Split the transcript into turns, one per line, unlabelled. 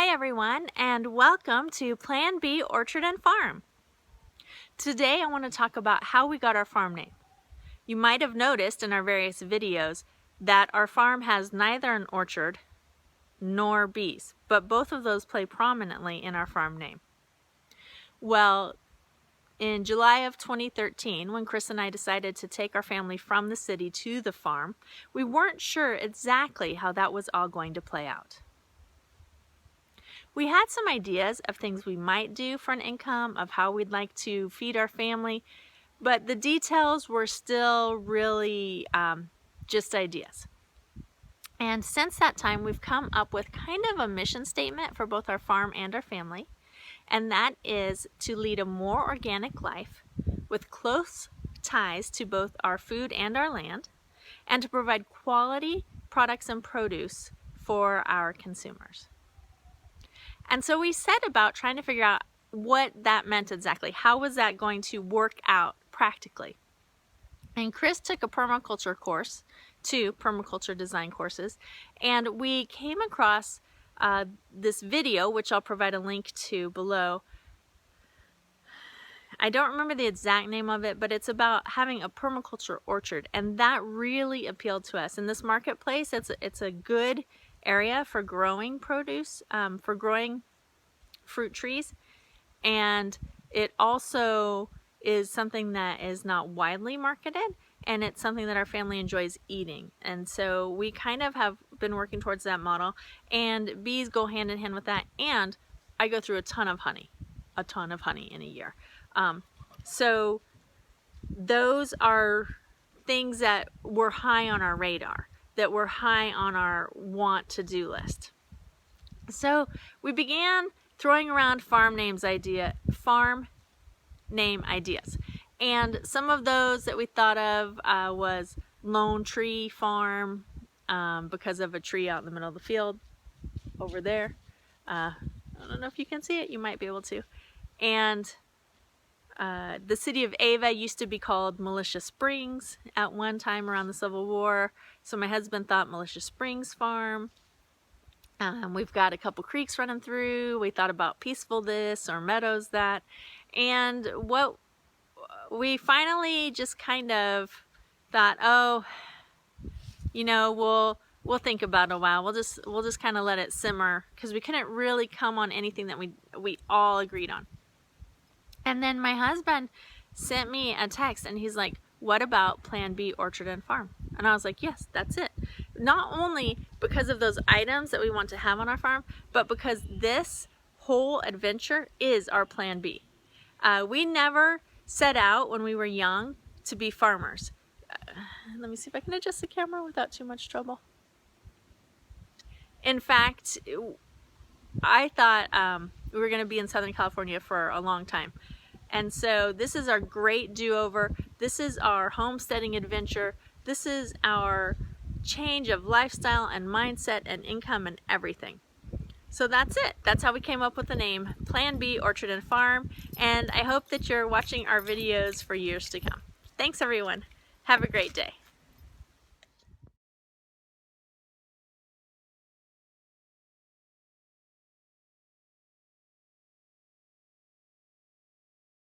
Hi everyone, and welcome to Plan B Orchard and Farm. Today I want to talk about how we got our farm name. You might have noticed in our various videos that our farm has neither an orchard nor bees, but both of those play prominently in our farm name. Well, in July of 2013, when Chris and I decided to take our family from the city to the farm, we weren't sure exactly how that was all going to play out. We had some ideas of things we might do for an income, of how we'd like to feed our family, but the details were still really just ideas. And since that time, we've come up with kind of a mission statement for both our farm and our family, and that is to lead a more organic life with close ties to both our food and our land, and to provide quality products and produce for our consumers. And so we set about trying to figure out what that meant exactly. How was that going to work out practically? And Chris took a permaculture course, 2 permaculture design courses, and we came across this video, which I'll provide a link to below. I don't remember the exact name of it, but it's about having a permaculture orchard, and that really appealed to us. In this marketplace, it's a good area for growing produce, for growing fruit trees, and it also is something that is not widely marketed, and it's something that our family enjoys eating. And so we kind of have been working towards that model, and bees go hand in hand with that, and I go through a ton of honey in a year. So those are things that were high on our radar, that were high on our want to do list. So we began throwing around farm name ideas. And some of those that we thought of was Lone Tree Farm, because of a tree out in the middle of the field over there. I don't know if you can see it, you might be able to. And the city of Ava used to be called Militia Springs at one time around the Civil War. So my husband thought Militia Springs Farm. We've got a couple creeks running through. We thought about Peaceful this or Meadows that. And what we finally just kind of thought, oh, you know, we'll think about it a while. We'll just kind of let it simmer, because we couldn't really come on anything that we all agreed on. And then my husband sent me a text, and he's like, what about Plan B Orchard and Farm? And I was like, yes, that's it. Not only because of those items that we want to have on our farm, but because this whole adventure is our Plan B. We never set out when we were young to be farmers. Let me see if I can adjust the camera without too much trouble. In fact, I thought we were going to be in Southern California for a long time. And so this is our great do-over. This is our homesteading adventure. This is our change of lifestyle and mindset and income and everything. So that's it. That's how we came up with the name Plan B Orchard and Farm. And I hope that you're watching our videos for years to come. Thanks everyone. Have a great day.